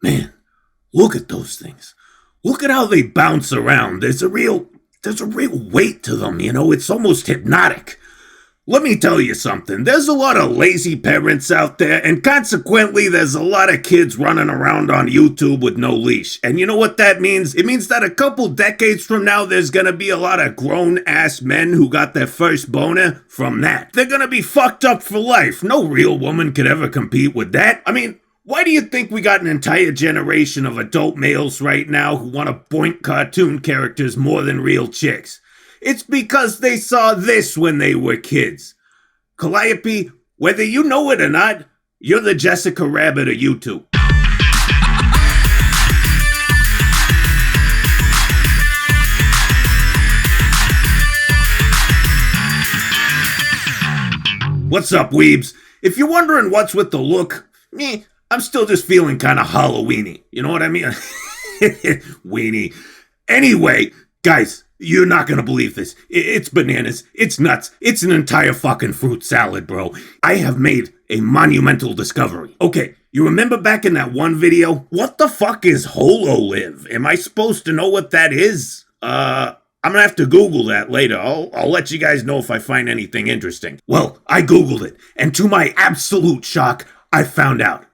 Man, look at those things. Look at how they bounce around. There's a real weight to them, you know? It's almost hypnotic. Let me tell you something, there's a lot of lazy parents out there, and consequently there's a lot of kids running around on YouTube with no leash. And you know what that means? It means that a couple decades from now, there's gonna be a lot of grown-ass men who got their first boner from that. They're gonna be fucked up for life. No real woman could ever compete with that. I mean, why do you think we got an entire generation of adult males right now who want to boink cartoon characters more than real chicks? It's because they saw this when they were kids. Calliope, whether you know it or not, you're the Jessica Rabbit of YouTube. What's up, weebs? If you're wondering what's with the look, I'm still just feeling kind of Halloweeny. You know what I mean? Weenie. Anyway, guys, you're not gonna believe this. It's bananas. It's nuts. It's an entire fucking fruit salad, bro. I have made a monumental discovery. Okay, you remember back in that one video? What the fuck is Hololive? Am I supposed to know what that is? I'm gonna have to Google that later. I'll let you guys know if I find anything interesting. Well, I Googled it, and to my absolute shock, I found out.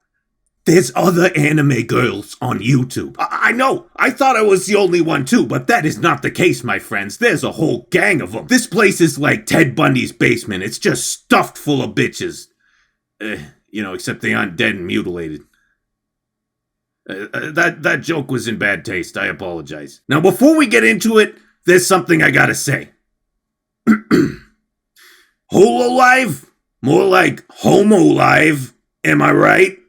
There's other anime girls on YouTube. I know, I thought I was the only one too, but that is not the case, my friends. There's a whole gang of them. This place is like Ted Bundy's basement. It's just stuffed full of bitches. Except they aren't dead and mutilated. That joke was in bad taste. I apologize. Now, before we get into it, there's something I gotta say. Hololive? More like Homo-live. Am I right?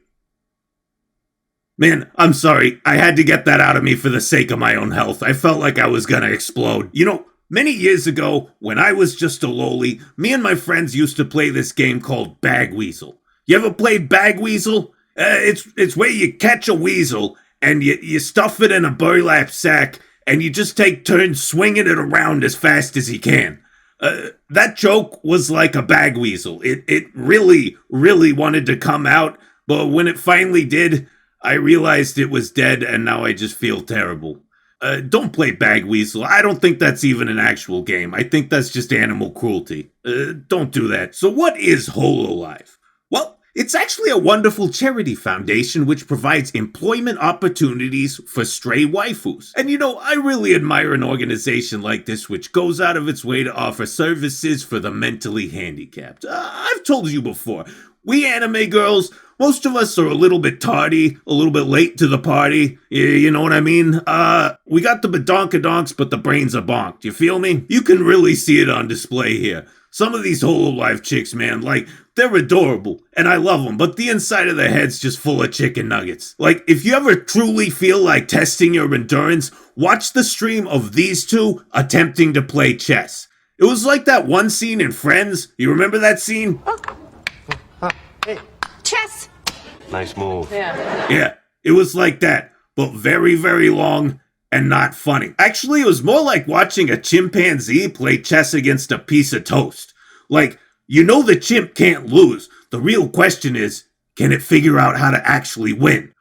Man, I'm sorry. I had to get that out of me for the sake of my own health. I felt like I was gonna explode. You know, many years ago, when I was just a loli, me and my friends used to play this game called Bag Weasel. You ever played Bag Weasel? It's where you catch a weasel and you stuff it in a burlap sack and you just take turns swinging it around as fast as you can. That joke was like a bag weasel. It really, really wanted to come out, but when it finally did, I realized it was dead, and now I just feel terrible. Don't play Bag Weasel. I don't think that's even an actual game. I think that's just animal cruelty. Don't do that. So what is Hololive? Well, it's actually a wonderful charity foundation which provides employment opportunities for stray waifus. And you know, I really admire an organization like this which goes out of its way to offer services for the mentally handicapped. I've told you before, we anime girls, most of us are a little bit tardy, a little bit late to the party. You know what I mean? We got the badonkadonks, but the brains are bonked. You feel me? You can really see it on display here. Some of these Hololive chicks, man, like, they're adorable, and I love them, but the inside of their head's just full of chicken nuggets. Like, if you ever truly feel like testing your endurance, watch the stream of these two attempting to play chess. It was like that one scene in Friends. You remember that scene? Hey. Chess! Nice move. Yeah, it was like that, but very, very long and not funny. Actually, it was more like watching a chimpanzee play chess against a piece of toast. Like, you know the chimp can't lose. The real question is, can it figure out how to actually win?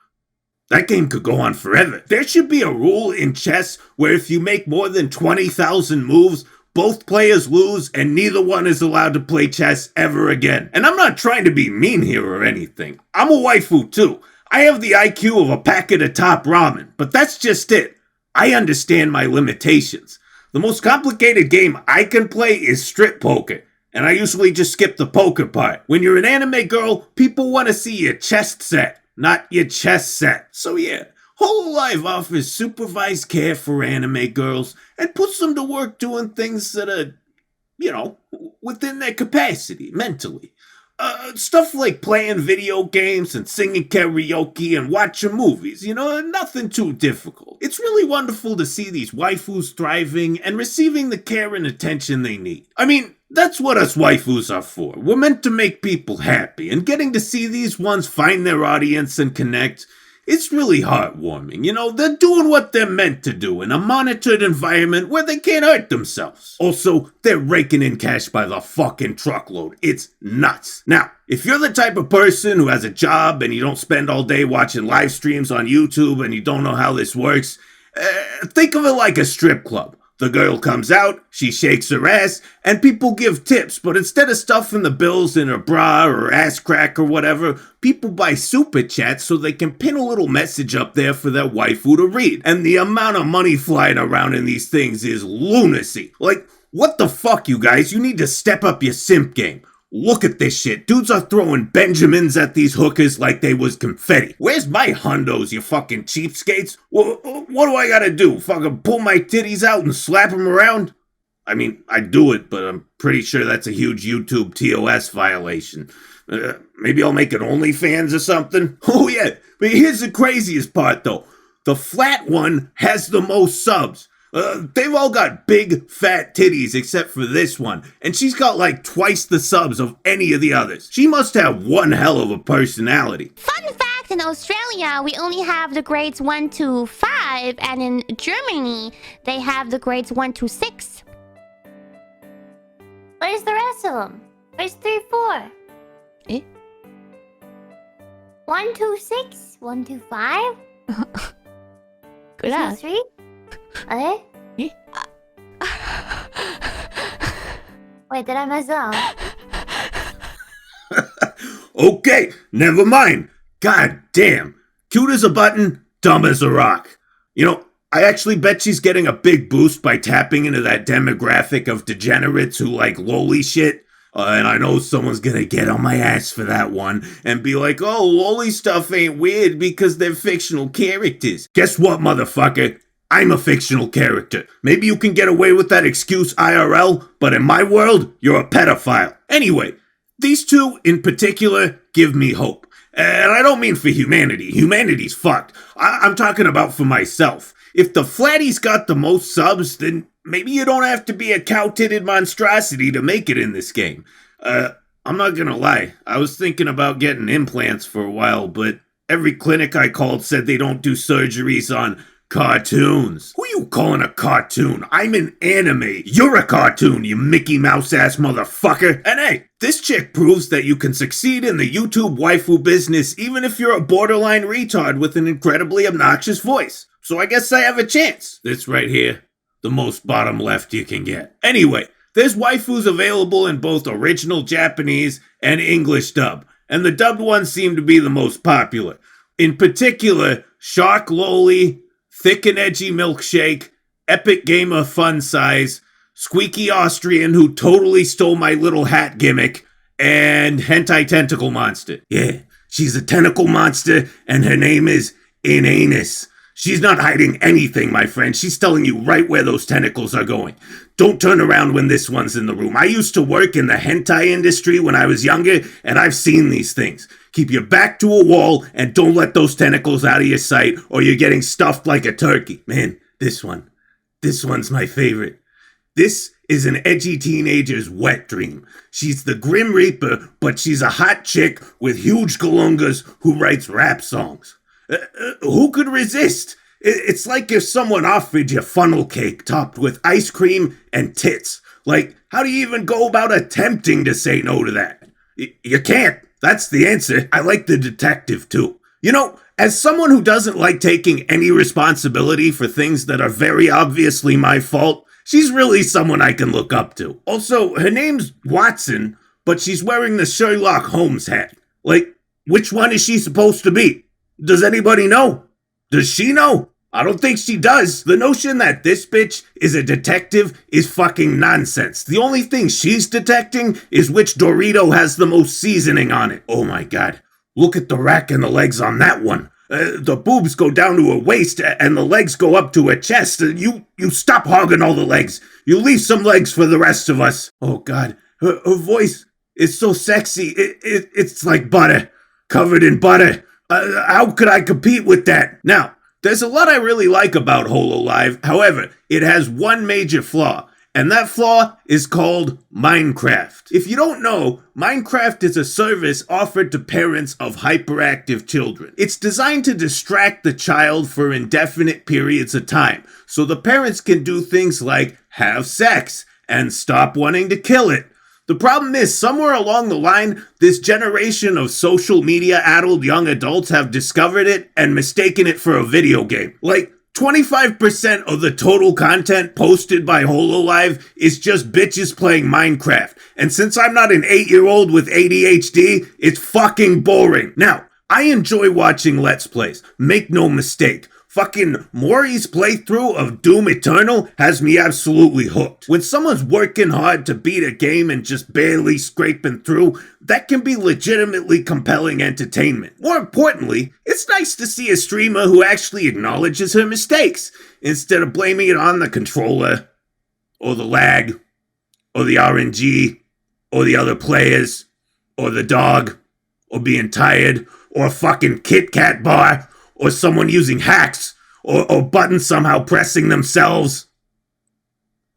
That game could go on forever. There should be a rule in chess where if you make more than 20,000 moves, both players lose and neither one is allowed to play chess ever again. And I'm not trying to be mean here or anything. I'm a waifu too. I have the IQ of a packet of top ramen, but that's just it. I understand my limitations. The most complicated game I can play is strip poker, and I usually just skip the poker part. When you're an anime girl, people want to see your chest set, not your chest set. So yeah, Hololive offers supervised care for anime girls and puts them to work doing things that are, within their capacity, mentally. Stuff like playing video games and singing karaoke and watching movies, nothing too difficult. It's really wonderful to see these waifus thriving and receiving the care and attention they need. I mean, that's what us waifus are for. We're meant to make people happy, and getting to see these ones find their audience and connect, It's really heartwarming. They're doing what they're meant to do in a monitored environment where they can't hurt themselves. Also, they're raking in cash by the fucking truckload. It's nuts. Now, if you're the type of person who has a job and you don't spend all day watching live streams on YouTube and you don't know how this works, think of it like a strip club. The girl comes out, she shakes her ass, and people give tips, but instead of stuffing the bills in her bra or ass crack or whatever, people buy super chats so they can pin a little message up there for their waifu to read. And the amount of money flying around in these things is lunacy. Like, what the fuck, you guys? You need to step up your simp game. Look at this shit. Dudes are throwing Benjamins at these hookers like they was confetti. Where's my hundos, you fucking cheapskates? What do I gotta do? Fucking pull my titties out and slap them around? I mean, I do it, but I'm pretty sure that's a huge YouTube TOS violation. Maybe I'll make an OnlyFans or something? Oh yeah, but here's the craziest part though. The flat one has the most subs. They've all got big, fat titties except for this one, and she's got like twice the subs of any of the others. She must have one hell of a personality. Fun fact, in Australia, we only have the grades 1 to 5, and in Germany, they have the grades 1 to 6. Where's the rest of them? Where's 3, 4? Eh? 1 to 6? 1 to 5? Good 2, 3? Eh? Wait, did I mess up? Okay, never mind. God damn. Cute as a button, dumb as a rock. I actually bet she's getting a big boost by tapping into that demographic of degenerates who like loli shit. And I know someone's gonna get on my ass for that one and be like, oh, loli stuff ain't weird because they're fictional characters. Guess what, motherfucker? I'm a fictional character. Maybe you can get away with that excuse IRL, but in my world, you're a pedophile. Anyway, these two in particular give me hope. And I don't mean for humanity. Humanity's fucked. I'm talking about for myself. If the flatty's got the most subs, then maybe you don't have to be a cow-titted monstrosity to make it in this game. I'm not gonna lie. I was thinking about getting implants for a while, but every clinic I called said they don't do surgeries on cartoons. Who you calling a cartoon? I'm an anime. You're a cartoon, you Mickey Mouse ass motherfucker. And hey, this chick proves that you can succeed in the YouTube waifu business even if you're a borderline retard with an incredibly obnoxious voice. So I guess I have a chance. This right here, the most bottom left you can get. Anyway, there's waifus available in both original Japanese and English dub, and the dubbed ones seem to be the most popular. In particular, Shark Loli, Thick and Edgy Milkshake, Epic Gamer Fun Size, Squeaky Austrian who totally stole my little hat gimmick, and Hentai Tentacle Monster. Yeah, she's a tentacle monster, and her name is Inanus. She's not hiding anything, my friend. She's telling you right where those tentacles are going. Don't turn around when this one's in the room. I used to work in the hentai industry when I was younger, and I've seen these things. Keep your back to a wall, and don't let those tentacles out of your sight, or you're getting stuffed like a turkey. Man, this one's my favorite. This is an edgy teenager's wet dream. She's the Grim Reaper, but she's a hot chick with huge galungas who writes rap songs. Who could resist? It's like if someone offered you funnel cake topped with ice cream and tits. Like, how do you even go about attempting to say no to that? You can't. That's the answer. I like the detective, too. As someone who doesn't like taking any responsibility for things that are very obviously my fault, she's really someone I can look up to. Also, her name's Watson, but she's wearing the Sherlock Holmes hat. Like, which one is she supposed to be? Does anybody know? Does she know? I don't think she does. The notion that this bitch is a detective is fucking nonsense. The only thing she's detecting is which Dorito has the most seasoning on it. Oh my god. Look at the rack and the legs on that one. The boobs go down to her waist and the legs go up to her chest. You stop hogging all the legs. You leave some legs for the rest of us. Oh god. Her voice is so sexy. It's like butter. Covered in butter. How could I compete with that? Now, there's a lot I really like about Hololive. However, it has one major flaw, And that flaw is called Minecraft. If you don't know, Minecraft is a service offered to parents of hyperactive children. It's designed to distract the child for indefinite periods of time, so the parents can do things like have sex and stop wanting to kill it. The problem is, somewhere along the line, this generation of social media-addled young adults have discovered it and mistaken it for a video game. Like, 25% of the total content posted by Hololive is just bitches playing Minecraft. And since I'm not an 8-year-old with ADHD, it's fucking boring. Now, I enjoy watching Let's Plays. Make no mistake. Fucking Mori's playthrough of Doom Eternal has me absolutely hooked. When someone's working hard to beat a game and just barely scraping through, that can be legitimately compelling entertainment. More importantly, it's nice to see a streamer who actually acknowledges her mistakes, instead of blaming it on the controller, or the lag, or the RNG, or the other players, or the dog, or being tired, or a fucking Kit Kat bar, or someone using hacks, or buttons somehow pressing themselves.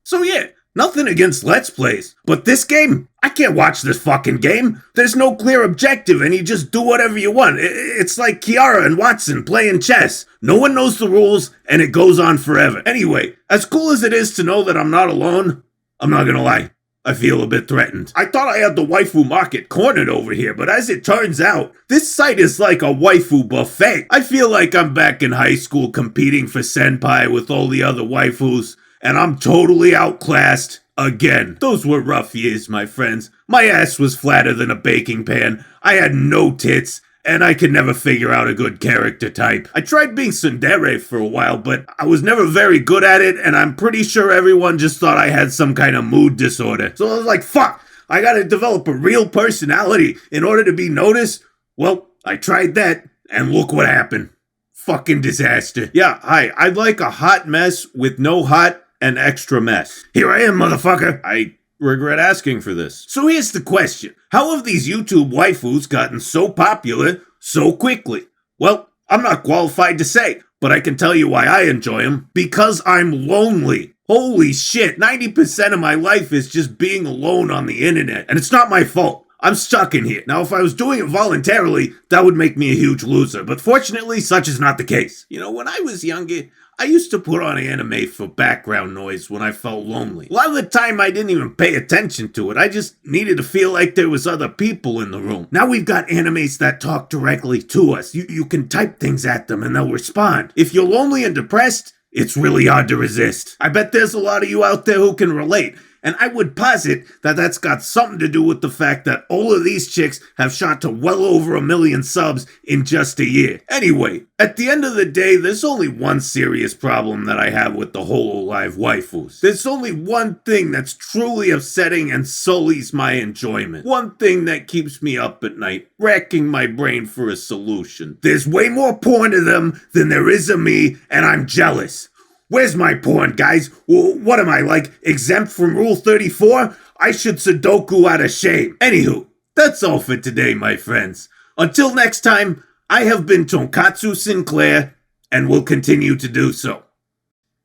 So yeah, nothing against Let's Plays, but this game, I can't watch this fucking game. There's no clear objective and you just do whatever you want. It's like Kiara and Watson playing chess. No one knows the rules and it goes on forever. Anyway, as cool as it is to know that I'm not alone, I'm not gonna lie, I feel a bit threatened. I thought I had the waifu market cornered over here, but as it turns out, this site is like a waifu buffet. I feel like I'm back in high school competing for senpai with all the other waifus, and I'm totally outclassed again. Those were rough years, my friends. My ass was flatter than a baking pan. I had no tits, and I could never figure out a good character type. I tried being tsundere for a while, but I was never very good at it, and I'm pretty sure everyone just thought I had some kind of mood disorder. So I was like, fuck, I gotta develop a real personality in order to be noticed. Well, I tried that, and look what happened. Fucking disaster. Yeah, hi, I'd like a hot mess with no hot and extra mess. Here I am, motherfucker. I regret asking for this. So here's the question. How have these YouTube waifus gotten so popular so quickly? Well, I'm not qualified to say, but I can tell you why I enjoy them. Because I'm lonely. Holy shit, 90% of my life is just being alone on the internet. And it's not my fault. I'm stuck in here. Now, if I was doing it voluntarily, that would make me a huge loser. But fortunately, such is not the case. You know, when I was younger, I used to put on anime for background noise when I felt lonely. A lot of the time I didn't even pay attention to it. I just needed to feel like there was other people in the room. Now we've got animes that talk directly to us. You can type things at them and they'll respond. If you're lonely and depressed, it's really hard to resist. I bet there's a lot of you out there who can relate. And I would posit that that's got something to do with the fact that all of these chicks have shot to well over 1 million subs in just a year. Anyway, at the end of the day, there's only one serious problem that I have with the Hololive waifus. There's only one thing that's truly upsetting and sullies my enjoyment. One thing that keeps me up at night, racking my brain for a solution. There's way more porn to them than there is of me, and I'm jealous. Where's my porn, guys? What am I, like, exempt from Rule 34? I should Sudoku out of shame. Anywho, that's all for today, my friends. Until next time, I have been Tonkatsu Sinclair, and will continue to do so.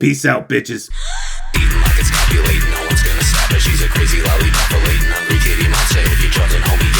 Peace out, bitches. Eating like it's copulating, no one's gonna stop her. She's a crazy lollipop, a latent hungry kitty monster. If you're trusting, homie,